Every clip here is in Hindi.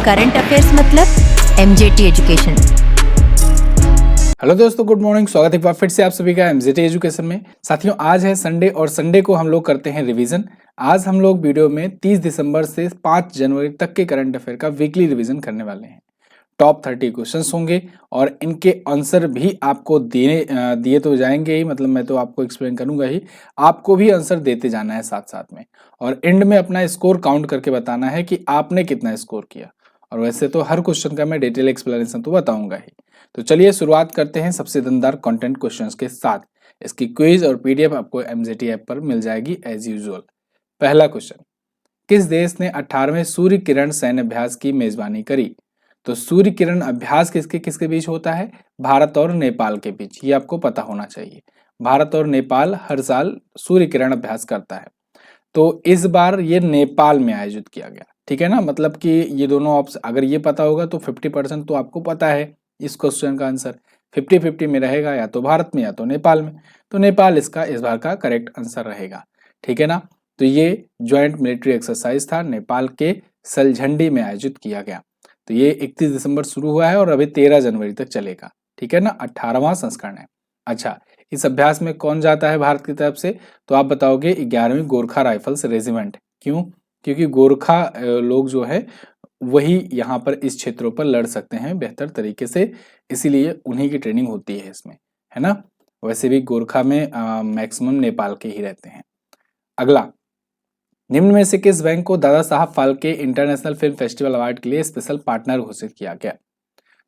करंट अफेयर्स मतलब एमजेटी एजुकेशन। हेलो दोस्तों, गुड मॉर्निंग। स्वागत है फिर से आप सभी का एमजेटी एजुकेशन में। साथियों, आज है संडे और संडे को हम लोग करते हैं रिवीजन। आज हम लोग वीडियो में 30 दिसंबर से 5 जनवरी तक के करंट अफेयर का वीकली रिवीजन करने वाले हैं। टॉप 30 क्वेश्चंस होंगे और इनके आंसर भी आपको दिए तो जाएंगे ही, मतलब मैं तो आपको एक्सप्लेन करूंगा ही, आपको भी आंसर देते जाना है साथ साथ में। और एंड में अपना स्कोर काउंट करके बताना है कि आपने कितना स्कोर किया। और वैसे तो हर क्वेश्चन का मैं डिटेल एक्सप्लेनेशन तो बताऊंगा ही। तो चलिए शुरुआत करते हैं सबसे दमदार कंटेंट क्वेश्चंस के साथ। इसकी क्विज और पीडीएफ आपको एमजेटी ऐप पर मिल जाएगी एज यूजुअल। पहला क्वेश्चन, किस देश ने 18वें सूर्य किरण सैन्य अभ्यास की मेजबानी करी? तो सूर्य किरण अभ्यास किसके किसके बीच होता है? भारत और नेपाल के बीच। ये आपको पता होना चाहिए। भारत और नेपाल हर साल सूर्य किरण अभ्यास करता है। तो इस बार ये नेपाल में आयोजित किया गया, ठीक है ना। मतलब कि ये दोनों ऑप्शन अगर ये पता होगा तो 50% तो आपको पता है इस क्वेश्चन का आंसर। 50-50 में रहेगा, या तो भारत में या तो नेपाल में। तो नेपाल इसका इस बार का करेक्ट आंसर रहेगा, ठीक है ना। तो ये ज्वाइंट मिलिट्री एक्सरसाइज था, नेपाल के सलझंडी में आयोजित किया गया। तो ये 31 दिसंबर शुरू हुआ है और अभी 13 जनवरी तक चलेगा, ठीक है ना। 18वां संस्करण है। अच्छा, इस अभ्यास में कौन जाता है भारत की तरफ से? तो आप बताओगे 11वीं गोरखा राइफल्स रेजिमेंट। क्यों? क्योंकि गोरखा लोग जो है वही यहाँ पर इस क्षेत्रों पर लड़ सकते हैं बेहतर तरीके से, इसीलिए उन्हीं की ट्रेनिंग होती है इसमें, है ना। वैसे भी गोरखा में मैक्सिमम नेपाल के ही रहते हैं। अगला, निम्न में से किस बैंक को Dada Saheb Phalke international film festival award के लिए स्पेशल पार्टनर घोषित किया गया?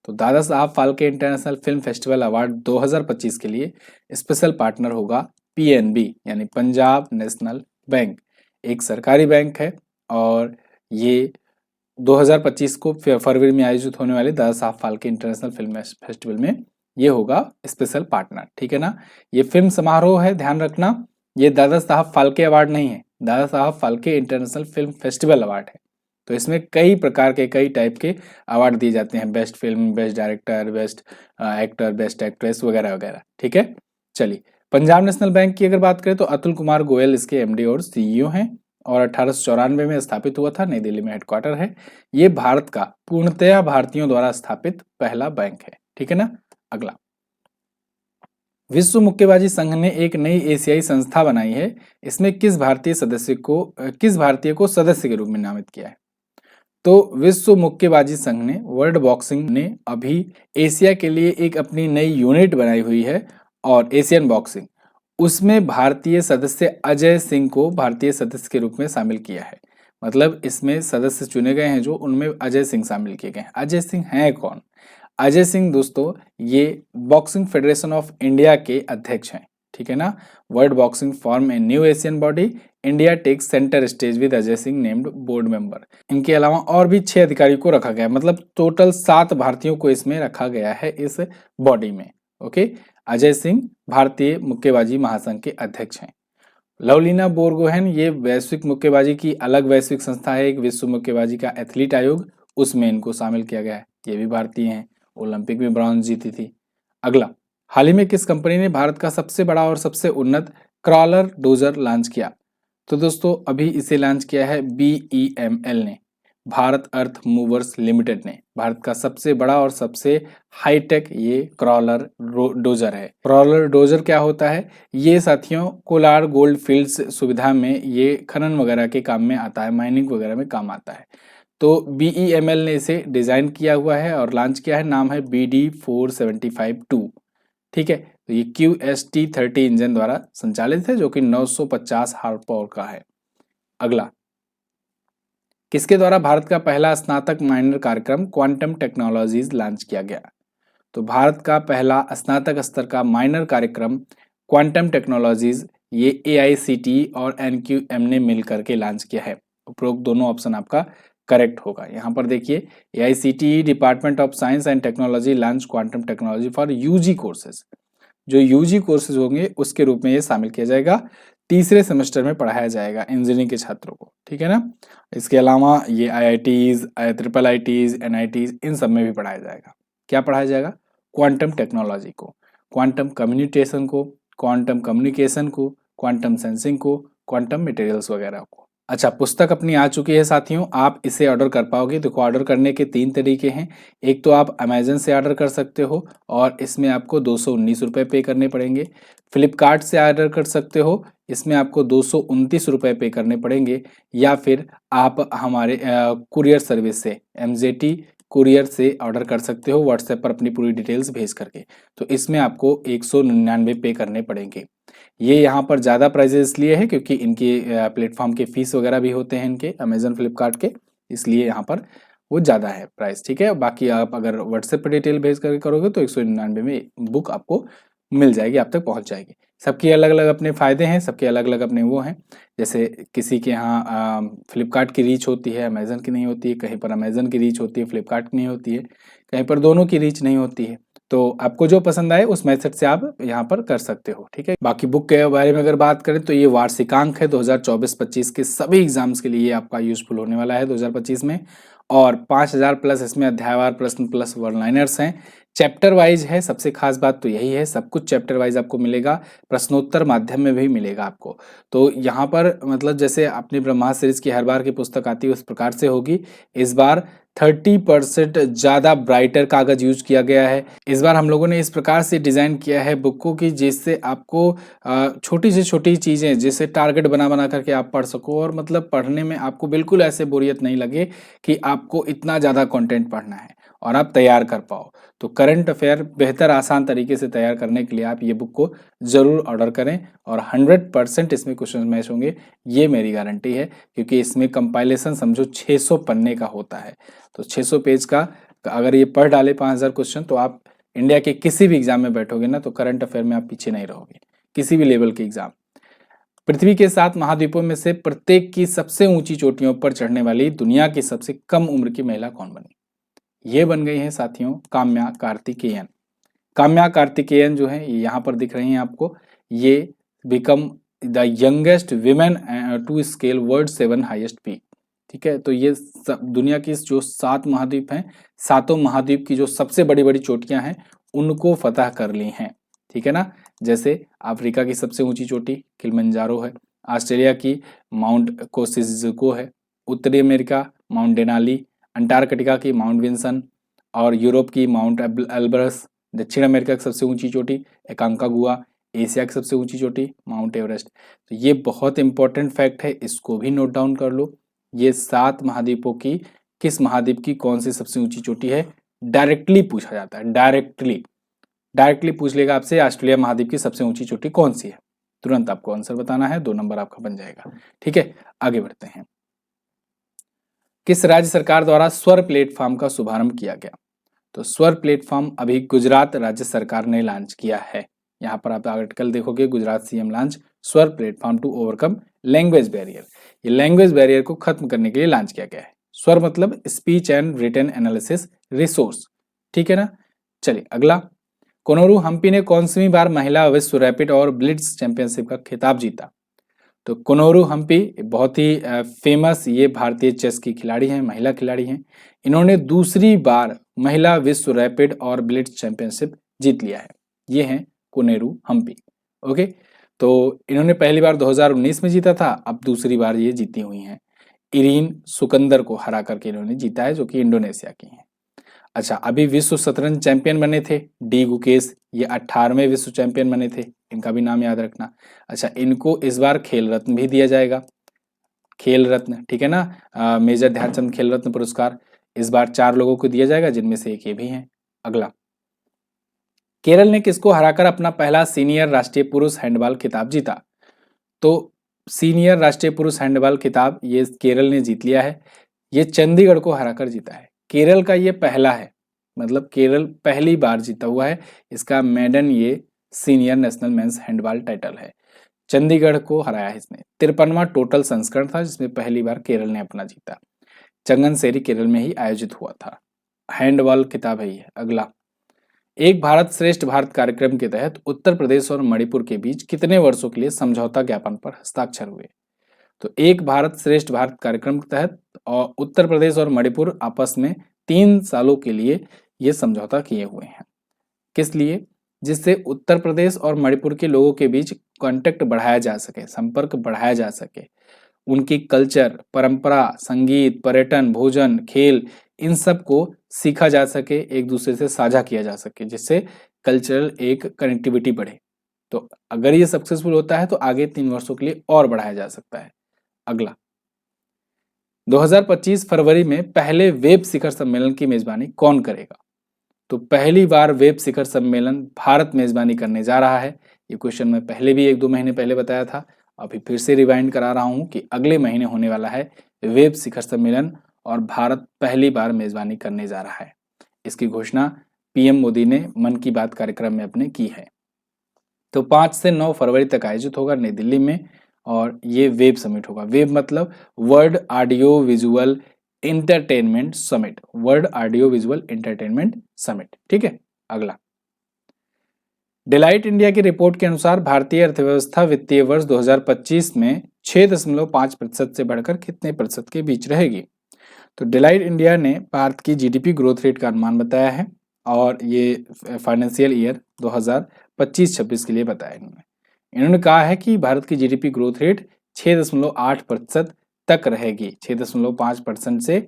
तो Dada Saheb Phalke international film festival award 2025 के लिए स्पेशल पार्टनर होगा पीएनबी, यानी पंजाब नेशनल बैंक। एक सरकारी बैंक है और ये 2025 को फरवरी में आयोजित होने वाले Dada Saheb Phalke international film festival में ये होगा स्पेशल पार्टनर, ठीक है ना। ये फिल्म समारोह है, ध्यान रखना। ये दादा साहब फाल्के अवार्ड नहीं है, Dada Saheb Phalke international film festival award है। तो इसमें कई प्रकार के कई टाइप के अवार्ड दिए जाते हैं, best film, best director, best actor, best actress वगैरह वगैरह, ठीक है। चलिए, पंजाब नेशनल बैंक की अगर बात करें तो अतुल कुमार गोयल इसके एमडी और सीईओ हैं और 1894 में स्थापित हुआ था, नई दिल्ली में हेडक्वार्टर है। ये भारत का पूर्णतया भारतीयों द्वारा स्थापित पहला बैंक है, ठीक है ना। अगला, विश्व मुक्केबाजी संघ ने एक नई एशियाई संस्था बनाई है। इसमें किस भारतीय को सदस्य के रूप में नामित किया है? तो विश्व मुक्केबाजी संघ ने, वर्ल्ड बॉक्सिंग ने अभी एशिया के लिए एक अपनी नई यूनिट बनाई हुई है और एशियन बॉक्सिंग, उसमें भारतीय सदस्य अजय सिंह को भारतीय सदस्य के रूप में शामिल किया है। मतलब इसमें सदस्य चुने गए हैं जो, उनमें अजय सिंह शामिल किए गए हैं। अजय सिंह हैं कौन? अजय सिंह दोस्तों ये बॉक्सिंग फेडरेशन ऑफ इंडिया के अध्यक्ष हैं, ठीक है ना। World boxing form a new Asian body, India takes centre stage with Ajay Singh named board member. इनके अलावा और भी 6 अधिकारी को रखा गया है, मतलब टोटल 7 भारतीयों को इसमें रखा गया है इस बॉडी में। ओके, अजय सिंह भारतीय मुक्केबाजी महासंघ के अध्यक्ष हैं। लवलीना बोरगोहेन, ये वैश्विक मुक्केबाजी की अलग वैश्विक संस्था है, एक विश्व मुक्केबाजी का एथलीट आयोग, उसमें इनको शामिल किया गया है। ये भी भारतीय हैं, ओलंपिक में ब्रॉन्ज जीती थी। अगला, हाल ही में किस कंपनी ने भारत का सबसे बड़ा और सबसे उन्नत क्रॉलर डोजर लॉन्च किया? तो दोस्तों अभी इसे लॉन्च किया है BEML ने, भारत अर्थ मूवर्स लिमिटेड ने। भारत का सबसे बड़ा और सबसे हाईटेक ये क्रॉलर डोजर है। क्रॉलर डोजर क्या होता है? ये साथियों कोलार गोल्ड फील्ड्स सुविधा में ये खनन वगैरह के काम में आता है, माइनिंग वगैरह में काम आता है। तो BEML ने इसे डिजाइन किया हुआ है और लॉन्च किया है, नाम है BD-475-2, ठीक है। तो ये QST-30 इंजन द्वारा संचालित है जो कि 950 हार्स पावर का है। अगला, किसके द्वारा भारत का पहला स्नातक माइनर कार्यक्रम क्वांटम टेक्नोलॉजीज लॉन्च किया गया? तो भारत का पहला स्नातक स्तर का माइनर कार्यक्रम क्वांटम टेक्नोलॉजीज ये AICTE और NQM ने मिलकर के लॉन्च किया है। उपरोक्त दोनों ऑप्शन आपका करेक्ट होगा। यहाँ पर देखिए, AICTE department of science and technology launch quantum technology for UG courses. जो UG कोर्सेज होंगे उसके रूप में ये शामिल किया जाएगा, तीसरे सेमेस्टर में पढ़ाया जाएगा इंजीनियरिंग के छात्रों को, ठीक है ना। इसके अलावा ये IITs, IIITs, NITs इन सब में भी पढ़ाया जाएगा। क्या पढ़ाया जाएगा? क्वांटम टेक्नोलॉजी को, क्वांटम कम्युनिकेशन को, क्वांटम कम्युनिकेशन को, क्वांटम सेंसिंग को, क्वांटम मटेरियल्स वगैरह को, अच्छा, पुस्तक अपनी आ चुकी है साथियों, आप इसे ऑर्डर कर पाओगे। देखो, ऑर्डर करने के 3 तरीके हैं। एक तो आप अमेज़न से ऑर्डर कर सकते हो और इसमें आपको ₹219 पे करने पड़ेंगे। फ्लिपकार्ट से ऑर्डर कर सकते हो, इसमें आपको ₹229 पे करने पड़ेंगे, या फिर आप हमारे कुरियर सर्विस से एमजेटी कुरियर से ऑर्डर कर सकते हो व्हाट्सएप पर अपनी पूरी डिटेल्स भेज करके। तो इसमें आपको 199 पे करने पड़ेंगे। ये यहाँ पर ज़्यादा प्राइजेस इसलिए है क्योंकि इनके प्लेटफॉर्म के फीस वगैरह भी होते हैं इनके अमेजन फ्लिपकार्ट के, इसलिए यहाँ पर वो ज़्यादा है प्राइस। ठीक है, बाकी आप अगर व्हाट्सएप पर डिटेल भेज कर करोगे तो 199 में बुक आपको मिल जाएगी, आप तक पहुँच जाएगी। सबके अलग अलग अपने फ़ायदे हैं, सबके अलग अलग अपने वो हैं। जैसे किसी के यहाँ फ्लिपकार्ट की रीच होती है, अमेजन की नहीं होती है, कहीं पर अमेजन की रीच होती है, फ्लिपकार्ट की नहीं होती है, कहीं पर दोनों की रीच नहीं होती है। तो आपको जो पसंद आए उस मेथड से आप यहाँ पर कर सकते हो। ठीक है, बाकी बुक के बारे में अगर बात करें तो ये वार्षिकांक है 2024-25 के सभी एग्जाम्स के लिए आपका यूजफुल होने वाला है 2025 में। और 5000 प्लस इसमें अध्यायवार प्रश्न प्लस वन लाइनर्स हैं। चैप्टर वाइज है, सबसे खास बात तो यही है, सब कुछ चैप्टर वाइज आपको मिलेगा, प्रश्नोत्तर माध्यम में भी मिलेगा आपको। तो यहाँ पर मतलब जैसे अपनी ब्रह्मास्त्र सीरीज की हर बार की पुस्तक आती है उस प्रकार से होगी। इस बार 30% ज़्यादा ब्राइटर कागज यूज किया गया है। इस बार हम लोगों ने इस प्रकार से डिज़ाइन किया है बुक को कि जिससे आपको छोटी से छोटी चीज़ें जिससे टारगेट बना बना करके आप पढ़ सको, और मतलब पढ़ने में आपको बिल्कुल ऐसे बोरियत नहीं लगे कि आपको इतना ज़्यादा कंटेंट पढ़ना है और आप तैयार कर पाओ। तो करंट अफेयर बेहतर आसान तरीके से तैयार करने के लिए आप ये बुक को ज़रूर ऑर्डर करें और 100% इसमें क्वेश्चन मैच होंगे, ये मेरी गारंटी है। क्योंकि इसमें कंपाइलेशन समझो 600 पन्ने का होता है, तो 600 पेज का अगर ये पढ़ डाले 5000 क्वेश्चन तो आप इंडिया के किसी भी एग्जाम में बैठोगे ना तो करंट अफेयर में आप पीछे नहीं रहोगे, किसी भी लेवल के एग्जाम। पृथ्वी के 7 महाद्वीपों में से प्रत्येक की सबसे ऊंची चोटियों पर चढ़ने वाली दुनिया की सबसे कम उम्र की महिला कौन बनी? ये बन गई हैं साथियों काम्या कार्तिकेयन। काम्या कार्तिकेयन जो है ये यहाँ पर दिख रही हैं आपको, ये become the youngest women to scale world 7 highest peak. ठीक है, तो ये दुनिया की जो 7 महाद्वीप हैं, सातों महाद्वीप की जो सबसे बड़ी बड़ी चोटियां हैं उनको फतह कर ली हैं। ठीक है ना, जैसे अफ्रीका की सबसे ऊंची चोटी किलिमंजारो है, ऑस्ट्रेलिया की माउंट कोसिज़ुको है, उत्तरी अमेरिका माउंट डेनाली, अंटार्कटिका की माउंट विंसन और यूरोप की माउंट एल्ब्रस, दक्षिण अमेरिका की सबसे ऊंची चोटी एकांकागुआ, एशिया की सबसे ऊंची चोटी माउंट एवरेस्ट। तो ये बहुत इंपॉर्टेंट फैक्ट है, इसको भी नोट डाउन कर लो। ये 7 महाद्वीपों की किस महाद्वीप की कौन सी सबसे ऊंची चोटी है, डायरेक्टली पूछा जाता है। डायरेक्टली पूछ लेगा आपसे ऑस्ट्रेलिया महाद्वीप की सबसे ऊंची चोटी कौन सी है, तुरंत आपको आंसर बताना है, 2 नंबर आपका बन जाएगा। ठीक है, आगे बढ़ते हैं। किस राज्य सरकार द्वारा स्वर प्लेटफॉर्म का शुभारंभ किया गया? तो स्वर प्लेटफॉर्म अभी गुजरात राज्य सरकार ने लॉन्च किया है। यहाँ पर आप आर्टिकल देखोगे, Gujarat CM launch Swar platform to overcome language barrier. ये लैंग्वेज बैरियर को खत्म करने के लिए लॉन्च किया गया है। स्वर मतलब speech and written analysis resource. ठीक है ना, चलिए अगला। कोनोरू हम्पी ने कौनसवीं बार महिला विश्व रैपिड और ब्लिट्ज चैंपियनशिप का खिताब जीता? तो कोनोरू हम्पी बहुत ही फेमस ये भारतीय चेस की खिलाड़ी हैं, महिला खिलाड़ी हैं। इन्होंने दूसरी बार महिला विश्व रैपिड और ब्लिट्ज चैंपियनशिप जीत लिया है। ये हैं कोनेरू हम्पी। ओके, तो इन्होंने पहली बार 2019 में जीता था, अब दूसरी बार ये जीती हुई हैं। इरीन सुकंदर को हरा करके इन्होंने जीता है, जो कि इंडोनेशिया की हैं। अच्छा, अभी विश्व शतरंज चैंपियन बने थे डी गुकेश, ये 18वें विश्व चैंपियन बने थे, इनका भी नाम याद रखना। अच्छा, इनको इस बार खेल रत्न भी दिया जाएगा, खेल रत्न। ठीक है ना, मेजर ध्यानचंद खेल रत्न पुरस्कार इस बार 4 लोगों को दिया जाएगा, जिनमें से एक ये भी हैं। अगला, केरल ने किसको हराकर अपना पहला सीनियर राष्ट्रीय पुरुष हैंडबॉल खिताब जीता? तो सीनियर राष्ट्रीय पुरुष हैंडबॉल खिताब ये केरल ने जीत लिया है, ये चंडीगढ़ को हराकर जीता है। केरल का ये पहला है, मतलब केरल पहली बार जीता हुआ है, इसका मेडन ये senior national men's handball title है। चंडीगढ़ को हराया है इसने। 53वां टोटल संस्करण था जिसमें पहली बार केरल ने अपना जीता। चंगनसेरी केरल में ही आयोजित हुआ था, हैंडबॉल खिताब है ये। अगला, एक भारत श्रेष्ठ भारत कार्यक्रम के तहत उत्तर प्रदेश और मणिपुर के बीच कितने वर्षों के लिए समझौता ज्ञापन पर हस्ताक्षर हुए? तो एक भारत श्रेष्ठ भारत कार्यक्रम के तहत और उत्तर प्रदेश और मणिपुर आपस में 3 सालों के लिए ये समझौता किए हुए हैं। किस लिए? जिससे उत्तर प्रदेश और मणिपुर के लोगों के बीच कांटेक्ट बढ़ाया जा सके, संपर्क बढ़ाया जा सके। उनकी कल्चर, परंपरा, संगीत, पर्यटन, भोजन, खेल, इन सब को सीखा जा सके, एक दूसरे से साझा किया जा सके, जिससे कल्चरल एक कनेक्टिविटी बढ़े। तो अगर ये सक्सेसफुल होता है तो आगे 3 वर्षों के लिए और बढ़ाया जा सकता है। अगला, 2025 फरवरी में पहले वेब शिखर सम्मेलन की मेजबानी कौन करेगा? तो पहली बार वेब शिखर सम्मेलन भारत मेजबानी करने जा रहा है। ये क्वेश्चन मैं पहले भी 1-2 महीने पहले बताया था, अभी फिर से रिवाइंड करा रहा हूं कि अगले महीने होने वाला है वेब शिखर सम्मेलन और भारत पहली बार मेजबानी करने जा रहा है। इसकी घोषणा पीएम मोदी ने मन की बात कार्यक्रम में अपने की है। तो 5 से 9 फरवरी तक आयोजित होगा नई दिल्ली में और ये वेब समिट होगा। वेब मतलब world audio visual entertainment summit, world audio visual entertainment summit. ठीक है, अगला, डेलाइट इंडिया की रिपोर्ट के अनुसार भारतीय अर्थव्यवस्था वित्तीय वर्ष 2025 में 6.5% से बढ़कर कितने प्रतिशत के बीच रहेगी? तो डेलाइट इंडिया ने भारत की जीडीपी ग्रोथ रेट का अनुमान बताया है और ये फाइनेंशियल ईयर 2025-26 के लिए बताया इन्होंने कहा है कि भारत की जीडीपी ग्रोथ रेट 6.8% तक रहेगी, 6.5% से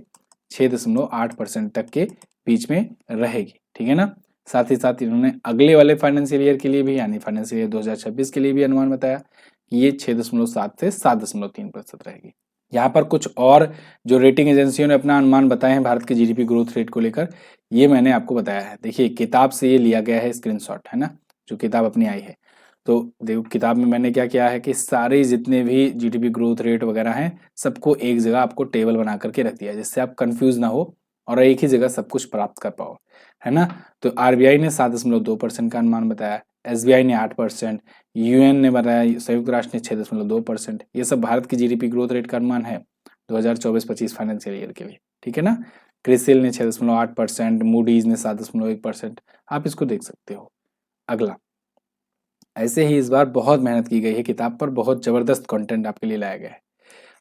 6.8% तक के बीच में रहेगी। ठीक है ना। साथ ही साथ इन्होंने अगले वाले फाइनेंशियल ईयर के लिए भी यानी फाइनेंशियल ईयर 2026 के लिए भी अनुमान बताया कि ये 6.7 से 7.3% रहेगी। यहाँ पर कुछ और जो रेटिंग एजेंसियों ने अपना अनुमान बताए हैं भारत के जीडीपी ग्रोथ रेट को लेकर, ये मैंने आपको बताया है। देखिए किताब से ये लिया गया है स्क्रीनशॉट, है ना, जो किताब अपनी आई है। तो देखो किताब में मैंने क्या किया है कि सारे जितने भी जीडीपी ग्रोथ रेट वगैरह हैं सबको एक जगह आपको टेबल बना करके रख दिया, जिससे आप कंफ्यूज ना हो और एक ही जगह सब कुछ प्राप्त कर पाओ, है ना। तो आरबीआई ने 7.2% का अनुमान बताया, एसबीआई ने 8%, यूएन ने बताया, संयुक्त राष्ट्र ने 6.2%। ये सब भारत की जीडीपी ग्रोथ रेट का अनुमान है 2024-25 फाइनेंशियल ईयर के लिए। ठीक है ना। क्रिसिल ने 6.8%, मूडीज ने 7.1%। आप इसको देख सकते हो। अगला, ऐसे ही इस बार बहुत मेहनत की गई है किताब पर, बहुत जबरदस्त कंटेंट आपके लिए लाया गया है।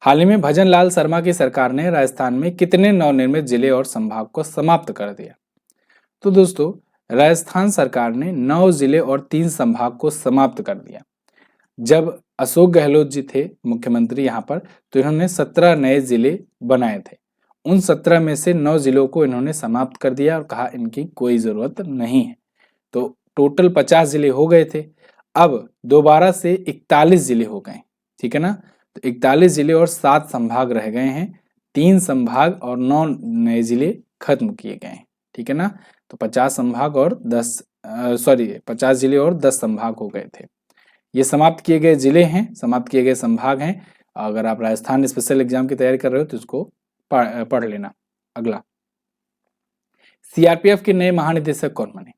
हाल ही में भजन लाल शर्मा की सरकार ने राजस्थान में कितने नवनिर्मित जिले और संभाग को समाप्त कर दिया? तो दोस्तों राजस्थान सरकार ने 9 जिले और 3 संभाग को समाप्त कर दिया। जब अशोक गहलोत जी थे मुख्यमंत्री यहाँ पर, तो इन्होंने 17 नए जिले बनाए थे। उन 17 में से 9 जिलों को इन्होंने समाप्त कर दिया और कहा इनकी कोई जरूरत नहीं है। तो टोटल 50 जिले हो गए थे, अब दोबारा से 41 जिले हो गए। ठीक है ना। तो 41 जिले और 7 संभाग रह गए हैं, 3 संभाग और 9 नए जिले खत्म किए गए हैं। ठीक है ना। तो 50 संभाग और 50 जिले और 10 संभाग हो गए थे। ये समाप्त किए गए जिले हैं, समाप्त किए गए संभाग हैं। अगर आप राजस्थान स्पेशल एग्जाम की तैयारी कर रहे हो तो इसको पढ़ लेना। अगला, सीआरपीएफ के नए महानिदेशक कौन बने?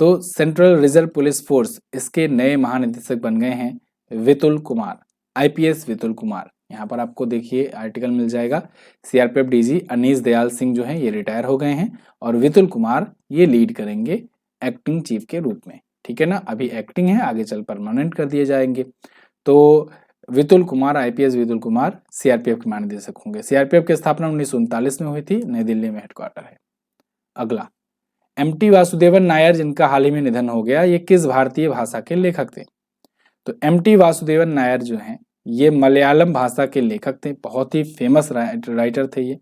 तो सेंट्रल रिजर्व पुलिस फोर्स, इसके नए महानिदेशक बन गए हैं वितुल कुमार, आईपीएस वितुल कुमार। यहाँ पर आपको देखिए आर्टिकल मिल जाएगा। सीआरपीएफ डीजी अनीस दयाल सिंह जो हैं ये रिटायर हो गए हैं और वितुल कुमार ये लीड करेंगे एक्टिंग चीफ के रूप में। ठीक है ना। अभी एक्टिंग है, आगे चल परमानेंट कर दिए जाएंगे। तो वितुल कुमार, आईपीएस वितुल कुमार सीआरपीएफ के महानिदेशक होंगे। सीआरपीएफ की स्थापना 1939 में हुई थी, नई दिल्ली में हेडक्वार्टर है। अगला, एमटी वासुदेवन नायर जिनका हाल ही में निधन हो गया, ये किस भारतीय भाषा के लेखक थे? तो एमटी वासुदेवन नायर जो हैं ये मलयालम भाषा के लेखक थे, बहुत ही फेमस राइटर थे ये,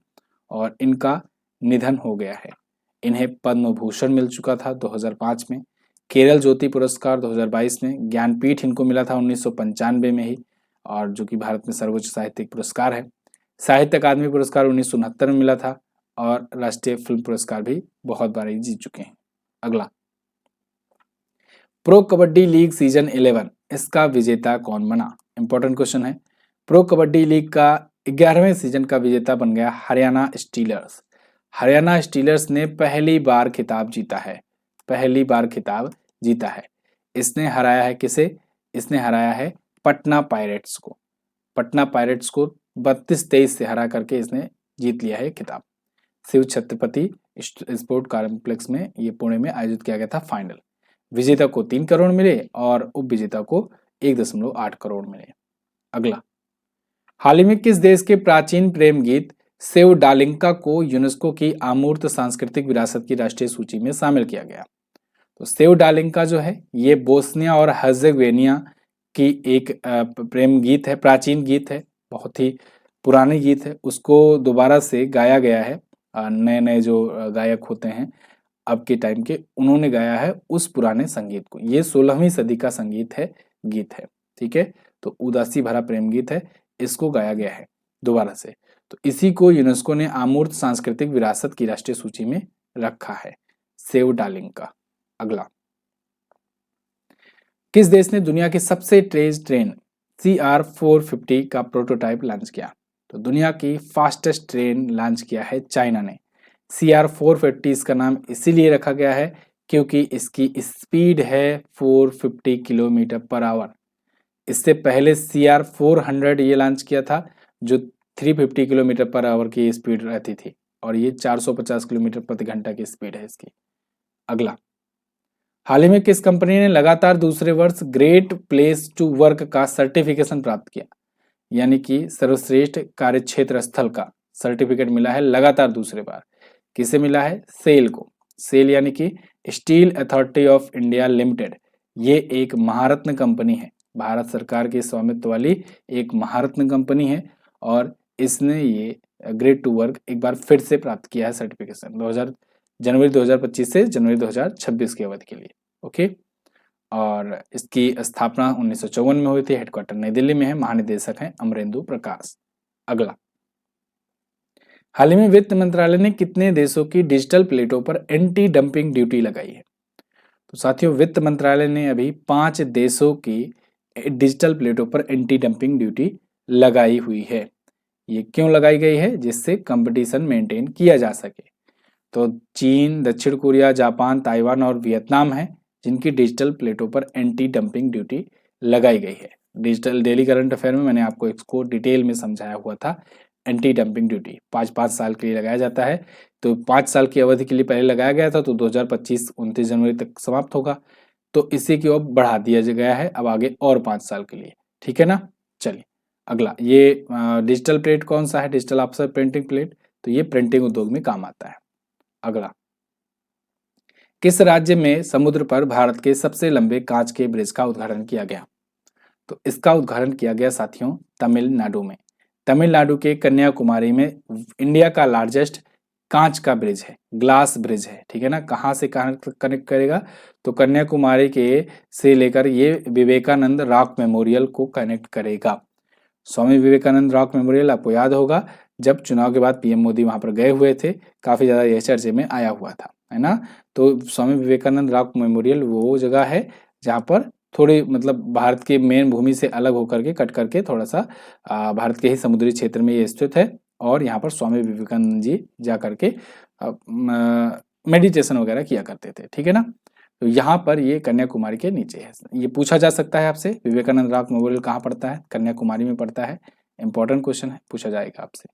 और इनका निधन हो गया है। इन्हें पद्म भूषण मिल चुका था 2005 में, केरल ज्योति पुरस्कार 2022 में, ज्ञानपीठ इनको मिला था 1995 में ही, और जो कि भारत में सर्वोच्च साहित्यिक पुरस्कार है। साहित्य अकादमी पुरस्कार 1969 में मिला था और राष्ट्रीय फिल्म पुरस्कार भी बहुत बार जीत चुके हैं। अगला, प्रो कबड्डी लीग सीजन 11 इसका विजेता कौन बना? इंपॉर्टेंट क्वेश्चन है। प्रो कबड्डी लीग का 11वें सीजन का विजेता बन गया हरियाणा स्टीलर्स। हरियाणा स्टीलर्स ने पहली बार खिताब जीता है, पहली बार खिताब जीता है। इसने हराया है किसे? इसने हराया है पटना पायरेट्स को। पटना पायरेट्स को 32-23 से हरा करके इसने जीत लिया है खिताब। शिव छत्रपति स्पोर्ट कॉम्प्लेक्स में ये पुणे में आयोजित किया गया था फाइनल। विजेता को 3 करोड़ मिले और उप विजेता को 1.8 करोड़ मिले। अगला, हाल ही में किस देश के प्राचीन प्रेम गीत सेव डालिंका को यूनेस्को की अमूर्त सांस्कृतिक विरासत की राष्ट्रीय सूची में शामिल किया गया? तो सेव डालिंका जो है ये बोस्निया और हर्जेगोविना की एक प्रेम गीत है, प्राचीन गीत है, बहुत ही पुराने गीत है, उसको दोबारा से गाया गया है। नए नए जो गायक होते हैं अब के टाइम के, उन्होंने गाया है उस पुराने संगीत को। ये 16वीं सदी का संगीत है, गीत है, ठीक है। तो उदासी भरा प्रेम गीत है, इसको गाया गया है दोबारा से। तो इसी को यूनेस्को ने अमूर्त सांस्कृतिक विरासत की राष्ट्रीय सूची में रखा है, सेव डार्लिंग का। अगला, किस देश ने दुनिया की सबसे तेज ट्रेन CR450 का प्रोटोटाइप लॉन्च किया? तो दुनिया की फास्टेस्ट ट्रेन लॉन्च किया है चाइना ने। CR450 इसका नाम इसीलिए रखा गया है क्योंकि इसकी स्पीड है 450 किलोमीटर पर आवर। इससे पहले CR400 ये लॉन्च किया था जो 350 किलोमीटर पर आवर की स्पीड रहती थी, और ये 450 किलोमीटर प्रति घंटा की स्पीड है इसकी। अगला, हाल ही में किस कंपनी ने लगातार दूसरे वर्ष ग्रेट प्लेस टू वर्क का सर्टिफिकेशन प्राप्त किया? यानी कि सर्वश्रेष्ठ कार्यक्षेत्र स्थल का सर्टिफिकेट मिला है लगातार दूसरे बार। किसे मिला है? सेल को। सेल यानी कि steel authority of India limited, ये एक महारत्न कंपनी है, भारत सरकार के स्वामित्व वाली एक महारत्न कंपनी है, और इसने ये ग्रेट टू वर्क एक बार फिर से प्राप्त किया है सर्टिफिकेशन जनवरी 2025 से जनवरी 2026 की अवधि के लिए। ओके, और इसकी स्थापना 1954 में हुई थी। हेडक्वार्टर नई दिल्ली में है, महानिदेशक हैं अमरेंदु प्रकाश। अगला, हाल ही में वित्त मंत्रालय ने कितने देशों की डिजिटल प्लेटों पर एंटी डंपिंग ड्यूटी लगाई है? तो साथियों, वित्त मंत्रालय ने अभी 5 देशों की डिजिटल प्लेटों पर एंटी डंपिंग ड्यूटी लगाई हुई है। ये क्यों लगाई गई है? जिससे कंपटीशन मेंटेन किया जा सके। तो चीन, दक्षिण कोरिया, जापान, ताइवान और वियतनाम है जिनकी डिजिटल प्लेटों पर एंटी डंपिंग ड्यूटी लगाई गई है। डिजिटल डेली करंट अफेयर में मैंने आपको इसको डिटेल में समझाया हुआ था। एंटी डंपिंग ड्यूटी 5-5 साल के लिए लगाया जाता है। तो 5 साल की अवधि के लिए पहले लगाया गया था, तो 2025 29 जनवरी तक समाप्त होगा। तो इसी की अब बढ़ा दिया गया है, अब आगे और 5 साल के लिए, ठीक है ना। चलिए अगला, ये डिजिटल प्लेट कौन सा है? Digital offset printing plate. तो ये प्रिंटिंग उद्योग में काम आता है। अगला, किस राज्य में समुद्र पर भारत के सबसे लंबे कांच के ब्रिज का उद्घाटन किया गया? तो इसका उद्घाटन किया गया साथियों तमिलनाडु में। तमिलनाडु के कन्याकुमारी में इंडिया का लार्जेस्ट कांच का ब्रिज है, ग्लास ब्रिज है, ठीक है ना। कहाँ से कनेक्ट करेगा? तो कन्याकुमारी के से लेकर ये विवेकानंद रॉक मेमोरियल को कनेक्ट करेगा। स्वामी विवेकानंद रॉक मेमोरियल आपको याद होगा, जब चुनाव के बाद पीएम मोदी वहां पर गए हुए थे, काफी ज्यादा यह चर्चे में आया हुआ था, है ना। तो स्वामी विवेकानंद रॉक मेमोरियल वो जगह है जहाँ पर थोड़ी मतलब भारत के मेन भूमि से अलग होकर के कट करके थोड़ा सा भारत के ही समुद्री क्षेत्र में ये स्थित है, और यहाँ पर स्वामी विवेकानंद जी जा करके मेडिटेशन वगैरह किया करते थे, ठीक है ना। तो यहाँ पर ये कन्याकुमारी के नीचे है। ये पूछा जा सकता है आपसे, विवेकानंद रॉक मेमोरियल कहाँ पड़ता है? कन्याकुमारी में पड़ता है। इंपॉर्टेंट क्वेश्चन है, पूछा जाएगा आपसे,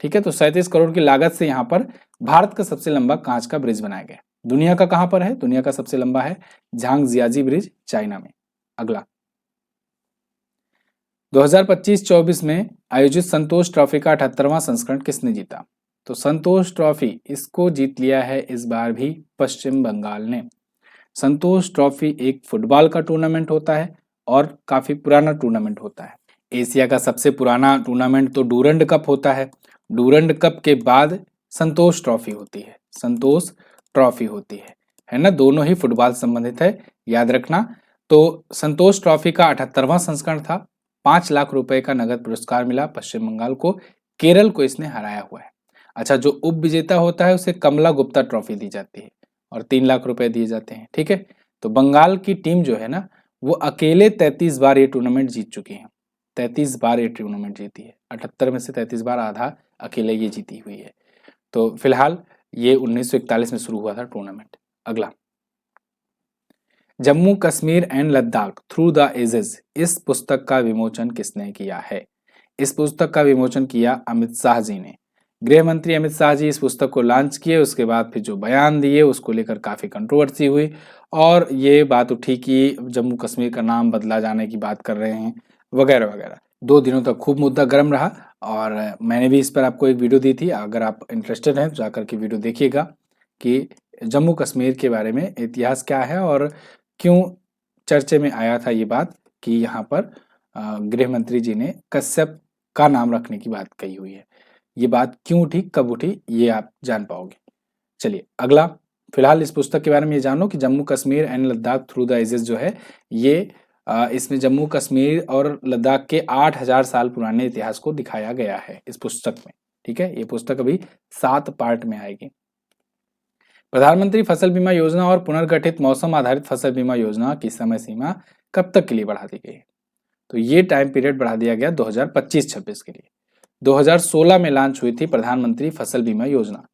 ठीक है। तो 37 करोड़ की लागत से यहाँ पर भारत का सबसे लंबा कांच का ब्रिज बनाया गया। दुनिया का कहाँ पर है? दुनिया का सबसे लंबा है झांगजियाजी ब्रिज, चाइना में। अगला, 2025-24 में आयोजित संतोष ट्रॉफी का 78वां संस्करण किसने जीता? तो संतोष ट्रॉफी इसको जीत लिया है इस बार भी पश्चिम बंगाल ने। संतोष ट्रॉफी एक फुटबॉल का टूर्नामेंट होता है और काफी पुराना टूर्नामेंट होता है। एशिया का सबसे पुराना टूर्नामेंट तो डूरंड कप होता है। डूरंड कप के बाद संतोष ट्रॉफी होती है, संतोष ट्रॉफी होती है ना। दोनों ही फुटबॉल संबंधित है, याद रखना। तो संतोष ट्रॉफी का 78वां संस्करण था। 5 लाख रुपए का नगद पुरस्कार मिला पश्चिम बंगाल को। केरल को इसने हराया हुआ है। अच्छा, जो उप विजेता होता है उसे कमला गुप्ता ट्रॉफी दी जाती है और 3 लाख रुपए दिए जाते हैं, ठीक है। तो बंगाल की टीम जो है ना, वो अकेले 33 बार ये टूर्नामेंट जीत चुकी है। 33 बार ये टूर्नामेंट जीती है। 78 में से 33 बार आधा अकेले ये जीती हुई है। तो फिलहाल ये 1941 में शुरू हुआ था टूर्नामेंट। अगला, Jammu Kashmir and Ladakh through the ages, इस पुस्तक का विमोचन किसने किया है? इस पुस्तक का विमोचन किया अमित शाह जी ने। गृह मंत्री अमित शाह जी इस पुस्तक को लॉन्च किए, उसके बाद फिर जो बयान दिए उसको लेकर काफी कंट्रोवर्सी हुई, और ये बात उठी कि जम्मू कश्मीर का नाम बदला जाने की बात कर रहे हैं वगैरह वगैरह। 2 दिनों तक खूब मुद्दा गर्म रहा, और मैंने भी इस पर आपको एक वीडियो दी थी। अगर आप इंटरेस्टेड हैं तो जाकर के वीडियो देखिएगा कि जम्मू कश्मीर के बारे में इतिहास क्या है और क्यों चर्चे में आया था ये बात कि यहाँ पर गृह मंत्री जी ने कश्यप का नाम रखने की बात कही हुई है। ये बात क्यों उठी, कब उठी, ये आप जान पाओगे। चलिए अगला, फिलहाल इस पुस्तक के बारे में ये जानो कि Jammu Kashmir and Ladakh through the ages जो है ये इसमें जम्मू कश्मीर और लद्दाख के 8000 साल पुराने इतिहास को दिखाया गया है इस पुस्तक में। ठीक है, ये पुस्तक अभी 7 पार्ट में आएगी। प्रधानमंत्री फसल बीमा योजना और पुनर्गठित मौसम आधारित फसल बीमा योजना की समय सीमा कब तक के लिए बढ़ा दी गई है? तो ये टाइम पीरियड बढ़ा दिया गया 2025-26 के लिए। 2016 में लॉन्च हुई थी प्रधानमंत्री फसल बीमा योजना,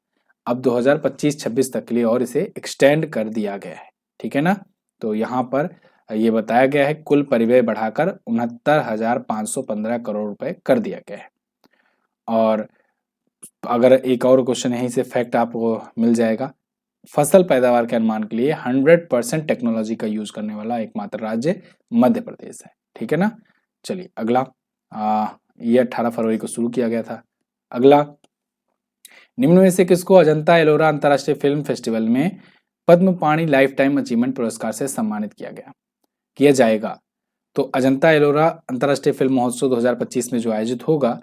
अब 2025-26 तक के लिए और इसे एक्सटेंड कर दिया गया है। ठीक है ना, तो यहाँ पर ये बताया गया है कुल परिव्यय बढ़ाकर 69,515 करोड़ रुपए कर दिया गया है। और अगर एक और क्वेश्चन यहीं से फैक्ट आपको मिल जाएगा, फसल पैदावार के अनुमान के लिए 100% टेक्नोलॉजी का यूज करने वाला एकमात्र राज्य मध्य प्रदेश है। ठीक है ना, चलिए अगला, ये 18 फरवरी को शुरू किया गया था। अगला, निम्न में से किसको अजंता एलोरा अंतर्राष्ट्रीय फिल्म फेस्टिवल में पद्म पाणि लाइफ टाइम अचीवमेंट पुरस्कार से सम्मानित किया जाएगा? तो अजंता एलोरा अंतर्राष्ट्रीय फिल्म महोत्सव 2025 में जो आयोजित होगा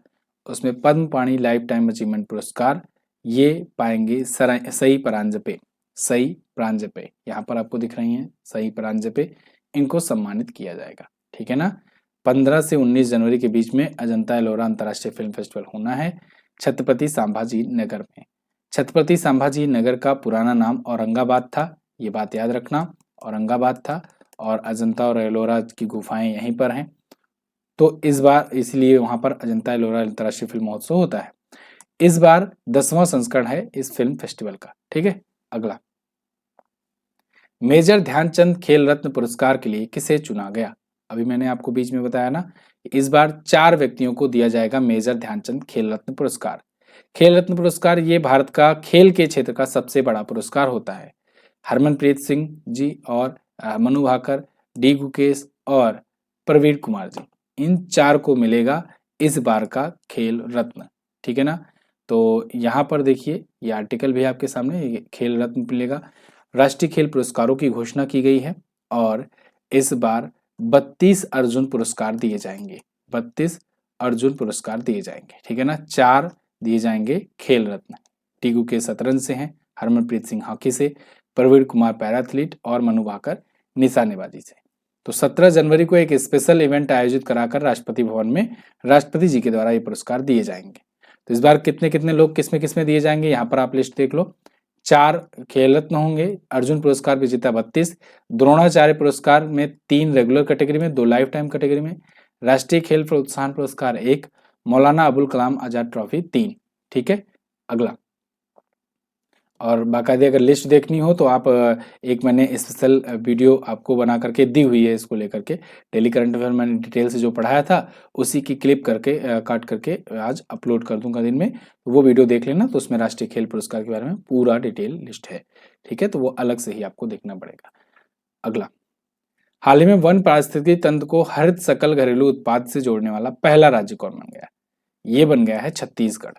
उसमें पद्म पाणि लाइफ टाइम अचीवमेंट पुरस्कार ये पाएंगे सई परांजपे, यहाँ पर आपको दिख रही हैं सई परांजपे, इनको सम्मानित किया जाएगा। ठीक है ना, 15 से 19 जनवरी के बीच में अजंता एलोरा अंतर्राष्ट्रीय फिल्म फेस्टिवल होना है छत्रपति संभाजी नगर में। छत्रपति संभाजी नगर का पुराना नाम औरंगाबाद था, ये बात याद रखना, औरंगाबाद था, और अजंता और एलोरा की गुफाएं यहीं पर हैं, तो इस बार इसलिए वहां पर अजंता एलोरा अंतर्राष्ट्रीय फिल्म महोत्सव होता है। इस बार 10वां संस्करण है इस फिल्म फेस्टिवल का। ठीक है, अगला, मेजर ध्यानचंद खेल रत्न पुरस्कार के लिए किसे चुना गया? अभी मैंने आपको बीच में बताया ना, इस बार 4 व्यक्तियों को दिया जाएगा मेजर ध्यानचंद खेल रत्न पुरस्कार। खेल रत्न पुरस्कार ये भारत का खेल के क्षेत्र का सबसे बड़ा पुरस्कार होता है। हरमनप्रीत सिंह जी और मनु भाकर, डी गुकेश और प्रवीण कुमार जी, इन 4 को मिलेगा इस बार का खेल रत्न। ठीक है ना, तो यहाँ पर देखिए ये आर्टिकल भी आपके सामने, ये खेल रत्न मिलेगा। राष्ट्रीय खेल पुरस्कारों की घोषणा की गई है और इस बार 32 अर्जुन पुरस्कार दिए जाएंगे, 32 अर्जुन पुरस्कार दिए जाएंगे। ठीक है ना, 4 दिए जाएंगे खेल रत्न, टीगू के शतरंज से हैं, हरमनप्रीत सिंह हॉकी से, प्रवीण कुमार पैराथलीट और मनु भाकर निशानेबाजी से। तो 17 जनवरी को एक स्पेशल इवेंट आयोजित कराकर राष्ट्रपति भवन में राष्ट्रपति जी के द्वारा ये पुरस्कार दिए जाएंगे। तो इस बार कितने कितने लोग किसमें दिए जाएंगे, यहाँ पर आप लिस्ट देख लो। 4 खेल रत्न होंगे, अर्जुन पुरस्कार विजेता 32, द्रोणाचार्य पुरस्कार में 3 रेगुलर कैटेगरी में, 2 लाइफ टाइम कैटेगरी में, राष्ट्रीय खेल प्रोत्साहन पुरस्कार 1, मौलाना अबुल कलाम आजाद ट्रॉफी 3। ठीक है, अगला, और बाकायदे अगर लिस्ट देखनी हो तो आप एक मैंने स्पेशल वीडियो आपको बना करके दी हुई है इसको लेकर के, डेली करंट अफेयर मैंने डिटेल से जो पढ़ाया था उसी की क्लिप करके काट करके आज अपलोड कर दूंगा दिन में, तो वो वीडियो देख लेना, तो उसमें राष्ट्रीय खेल पुरस्कार के बारे में पूरा डिटेल लिस्ट है। ठीक है, तो वो अलग से ही आपको देखना पड़ेगा। अगला, हाल ही में वन पारिस्थितिकी तंत्र को हरित सकल घरेलू उत्पाद से जोड़ने वाला पहला राज्य कौन बन गया? ये बन गया है छत्तीसगढ़।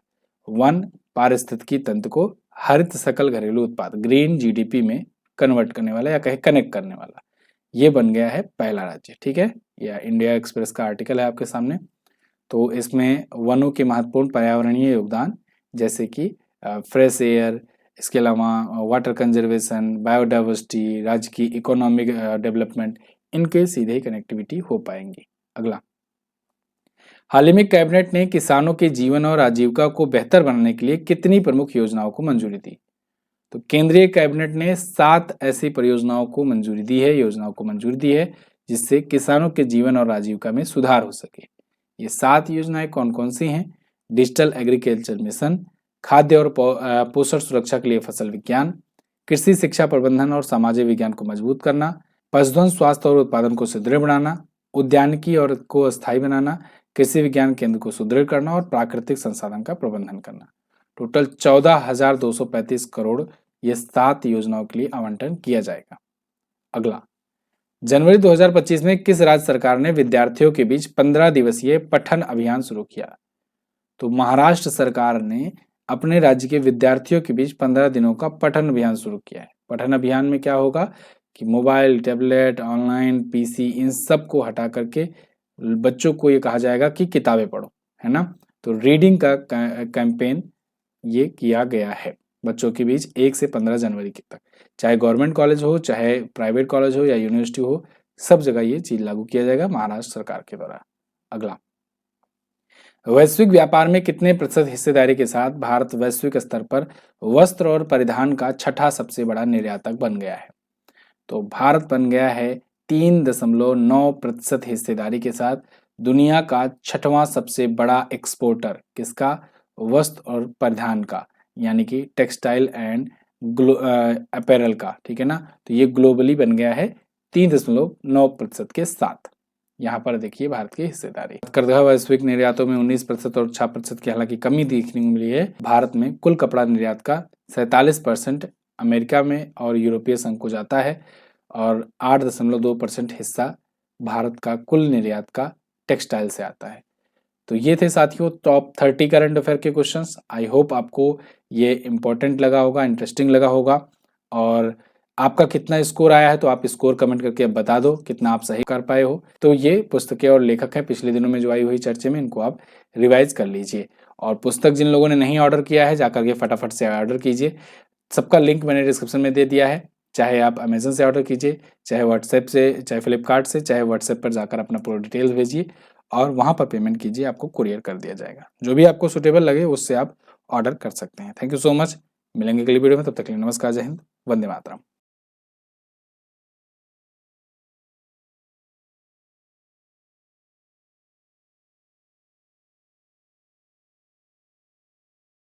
वन पारिस्थितिकी तंत्र को हरित सकल घरेलू उत्पाद, ग्रीन जीडीपी में कन्वर्ट करने वाला या कहे कनेक्ट करने वाला, ये बन गया है पहला राज्य। ठीक है, यह इंडिया एक्सप्रेस का आर्टिकल है आपके सामने। तो इसमें वनों के महत्वपूर्ण पर्यावरणीय योगदान जैसे कि फ्रेश एयर, इसके अलावा वाटर कंजर्वेशन, बायोडाइवर्सिटी, राज्य की इकोनॉमिक डेवलपमेंट, इनके सीधे कनेक्टिविटी हो पाएंगी। अगला, हाल ही में कैबिनेट ने किसानों के जीवन और आजीविका को बेहतर बनाने के लिए कितनी प्रमुख योजनाओं को मंजूरी दी? तो केंद्रीय कैबिनेट ने 7 ऐसी परियोजनाओं को मंजूरी दी है जिससे किसानों के जीवन और आजीविका में सुधार हो सके। ये 7 योजनाएं कौन कौन सी हैं? डिजिटल एग्रीकल्चर मिशन, खाद्य और पोषण सुरक्षा के लिए फसल विज्ञान, कृषि शिक्षा प्रबंधन और सामाजिक विज्ञान को मजबूत करना, पशुधन स्वास्थ्य और उत्पादन को सुदृढ़ बनाना, उद्यानिकी और को स्थायी बनाना, कृषि विज्ञान केंद्र को सुदृढ़ करना और प्राकृतिक संसाधन का प्रबंधन करना। टोटल 14,235 करोड़ ये 7 योजनाओं के लिए आवंटन किया जाएगा। अगला, जनवरी 2025 में किस राज्य सरकार ने विद्यार्थियों के बीच 15 दिवसीय पठन अभियान शुरू किया? तो महाराष्ट्र सरकार ने अपने राज्य के विद्यार्थियों के बीच 15 दिनों का पठन अभियान शुरू किया है। पठन अभियान में क्या होगा कि मोबाइल, टैबलेट, ऑनलाइन, पीसी, इन सब को हटा करके बच्चों को ये कहा जाएगा कि किताबें पढ़ो, है ना। तो रीडिंग का कैंपेन ये किया गया है बच्चों के बीच 1 से 15 जनवरी तक, चाहे गवर्नमेंट कॉलेज हो, चाहे प्राइवेट कॉलेज हो या यूनिवर्सिटी हो, सब जगह ये चीज लागू किया जाएगा महाराष्ट्र सरकार के द्वारा। अगला, वैश्विक व्यापार में कितने प्रतिशत हिस्सेदारी के साथ भारत वैश्विक स्तर पर वस्त्र और परिधान का छठा सबसे बड़ा निर्यातक बन गया है। तो भारत बन गया है 3.9% हिस्सेदारी के साथ दुनिया का छठवां सबसे बड़ा एक्सपोर्टर, किसका, वस्त्र और परिधान का, यानी कि टेक्सटाइल एंड अपैरल का, ठीक है ना। तो ये ग्लोबली बन गया है 3.9% के साथ। यहाँ पर देखिए भारत की हिस्सेदारी। करदहा वैश्विक निर्यातों में 19% और 6% की हालांकि कमी देखने को मिली है। भारत में कुल कपड़ा निर्यात का 47% अमेरिका में और यूरोपीय संघ को जाता है और 8.2% हिस्सा भारत का कुल निर्यात का टेक्सटाइल से आता है। तो ये थे साथियों टॉप 30 करंट अफेयर के क्वेश्चंस। आई होप आपको ये इंपॉर्टेंट लगा होगा, इंटरेस्टिंग लगा होगा। और आपका कितना स्कोर आया है तो आप स्कोर कमेंट करके बता दो कितना आप सही कर पाए हो। तो ये पुस्तकें और लेखक हैं पिछले दिनों में जो आई हुई चर्चे में, इनको आप रिवाइज कर लीजिए। और पुस्तक जिन लोगों ने नहीं ऑर्डर किया है जाकर के फटाफट से ऑर्डर कीजिए। सबका लिंक मैंने डिस्क्रिप्शन में दे दिया है, चाहे आप अमेजन से ऑर्डर कीजिए, चाहे व्हाट्सएप से, चाहे फ्लिपकार्ट से, चाहे व्हाट्सएप पर जाकर अपना पूरा डिटेल्स भेजिए और वहां पर पेमेंट कीजिए, आपको कुरियर कर दिया जाएगा। जो भी आपको सुटेबल लगे उससे आप ऑर्डर कर सकते हैं। Thank you so much. मिलेंगे अगली वीडियो में, तब तक के लिए नमस्कार, जय हिंद, वंदे मातरम।